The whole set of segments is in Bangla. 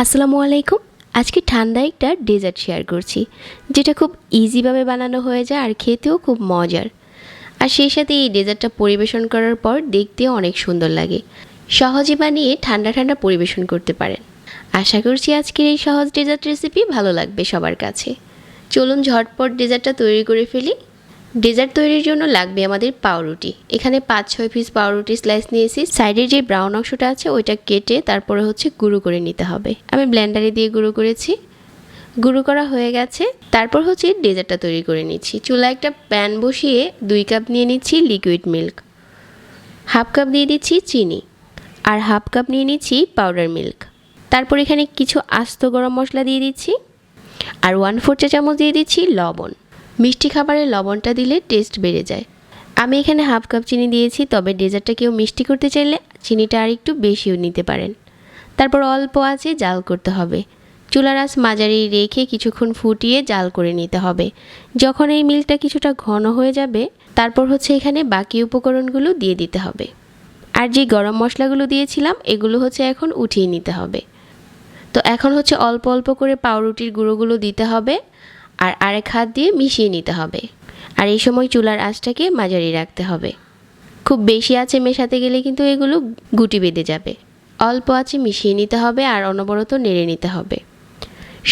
আসসালামু আলাইকুম। আজকে ঠান্ডা একটা ডেজার্ট শেয়ার করছি, যেটা খুব ইজিভাবে বানানো হয়ে যায় আর খেতেও খুব মজার। আর সেই সাথে এই ডেজার্টটা পরিবেশন করার পর দেখতেও অনেক সুন্দর লাগে। সহজে বানিয়ে ঠান্ডা ঠান্ডা পরিবেশন করতে পারেন। আশা করছি আজকের এই সহজ ডেজার্ট রেসিপি ভালো লাগবে সবার কাছে। চলুন ঝটপট ডেজার্টটা তৈরি করে ফেলি। ডেজার্ট তৈরির জন্য লাগবে আমাদের পাউরুটি। এখানে 5-6 পিস পাউরুটি স্লাইস নিয়েছি। সাইডের যে ব্রাউন অংশটা আছে ওইটা কেটে তারপরে গুঁড়ো করে নিতে হবে। আমি ব্লেন্ডারে দিয়ে গুঁড়ো করেছি। গুঁড়ো করা হয়ে গেছে। তারপর ডেজার্টটা তৈরি করে নিচ্ছি। চুলায় একটা প্যান বসিয়ে 2 কাপ নিয়ে নিচ্ছি লিকুইড মিল্ক, হাফ কাপ দিয়ে দিচ্ছি চিনি, আর হাফ কাপ নিয়ে নিচ্ছি পাউডার মিল্ক। তারপর এখানে কিছু আস্ত গরম মশলা দিয়ে দিচ্ছি, আর 1/4 চা চামচ দিয়ে দিচ্ছি লবণ। মিষ্টি খাবারে লবণটা দিলে টেস্ট বেড়ে যায়। আমি এখানে হাফ কাপ চিনি দিয়েছি, তবে ডেজার্টটা কেউ মিষ্টি করতে চাইলে চিনিটা আর একটু বেশিও নিতে পারেন। তারপর অল্প আঁচে জাল করতে হবে। চুলার আঁচ মাঝারি রেখে কিছুক্ষণ ফুটিয়ে জাল করে নিতে হবে। যখন এই মিল্কটা কিছুটা ঘন হয়ে যাবে, তারপর এখানে বাকি উপকরণগুলো দিয়ে দিতে হবে। আর যে গরম মশলাগুলো দিয়েছিলাম এগুলো এখন উঠিয়ে নিতে হবে। তো এখন অল্প অল্প করে পাউরুটির গুঁড়োগুলো দিতে হবে, আর আরেক হাত দিয়ে মিশিয়ে নিতে হবে। আর এই সময় চুলার আঁচটাকে মাঝারি রাখতে হবে। খুব বেশি আঁচে মেশাতে গেলে কিন্তু এগুলো গুটি বেঁধে যাবে। অল্প আঁচে মিশিয়ে নিতে হবে আর অনবরত নেড়ে নিতে হবে।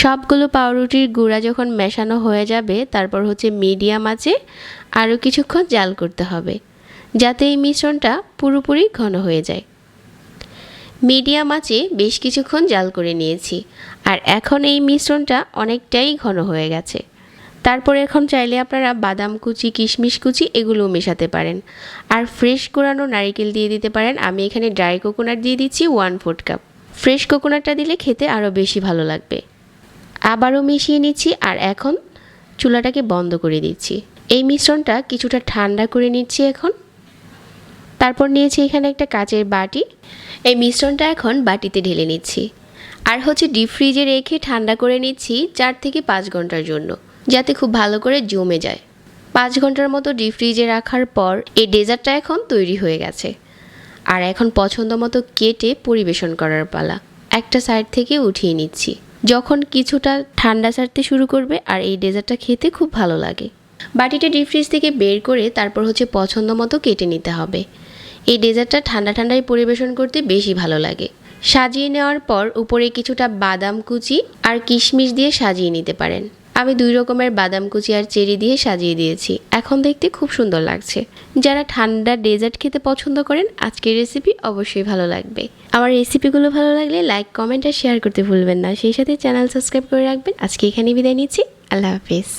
সবগুলো পাউরুটির গুঁড়া যখন মেশানো হয়ে যাবে, তারপর মিডিয়াম আঁচে আরও কিছুক্ষণ জাল করতে হবে, যাতে এই মিশ্রণটা পুরোপুরি ঘন হয়ে যায়। মিডিয়াম আঁচে বেশ কিছুক্ষণ জাল করে নিয়েছি, আর এখন এই মিশ্রণটা অনেকটাই ঘন হয়ে গেছে। তারপর এখন চাইলে আপনারা বাদাম কুচি, কিশমিশ কুচি এগুলোও মেশাতে পারেন, আর ফ্রেশ কোরানো নারকেল দিয়ে দিতে পারেন। আমি এখানে ড্রাই কোকোনাট দিয়ে দিচ্ছি 1/4 কাপ। ফ্রেশ কোকোনাটটা দিলে খেতে আরও বেশি ভালো লাগবে। আবারও মিশিয়ে নিচ্ছি, আর এখন চুলাটাকে বন্ধ করে দিচ্ছি। এই মিশ্রণটা কিছুটা ঠান্ডা করে নিচ্ছি এখন। তারপর নিয়েছি এখানে একটা কাচের বাটি। এই মিশ্রণটা এখন বাটিতে ঢেলে নিচ্ছি, আর ডিপ ফ্রিজে রেখে ঠান্ডা করে নিচ্ছি 4 থেকে 5 ঘন্টার জন্য, যাতে খুব ভালো করে জমে যায়। 5 ঘন্টার মতো ডিপ ফ্রিজে রাখার পর এই ডেজার্টটা এখন তৈরি হয়ে গেছে। আর এখন পছন্দ মতো কেটে পরিবেশন করার পালা। একটা সাইড থেকে উঠিয়ে নিচ্ছি। যখন কিছুটা ঠান্ডা ছাড়তে শুরু করবে, আর এই ডেজার্টটা খেতে খুব ভালো লাগে। বাটিটা ডিপ ফ্রিজ থেকে বের করে তারপর পছন্দ মতো কেটে নিতে হবে। এই ডেজার্টটা ঠান্ডা ঠান্ডায় পরিবেশন করতে বেশি ভালো লাগে। সাজিয়ে নেওয়ার পর উপরে কিছুটা বাদাম কুচি আর কিশমিশ দিয়ে সাজিয়ে নিতে পারেন। আমি 2 রকমের বাদাম কুচি আর চেরি দিয়ে সাজিয়ে দিয়েছি। এখন দেখতে খুব সুন্দর লাগছে। যারা ঠান্ডা ডেজার্ট খেতে পছন্দ করেন, আজকের রেসিপি অবশ্যই ভালো লাগবে। আমার রেসিপিগুলো ভালো লাগলে লাইক, কমেন্ট আর শেয়ার করতে ভুলবেন না। সেই সাথে চ্যানেল সাবস্ক্রাইব করে রাখবেন। আজকে এখানেই বিদায় নিচ্ছি। আল্লাহ হাফেজ।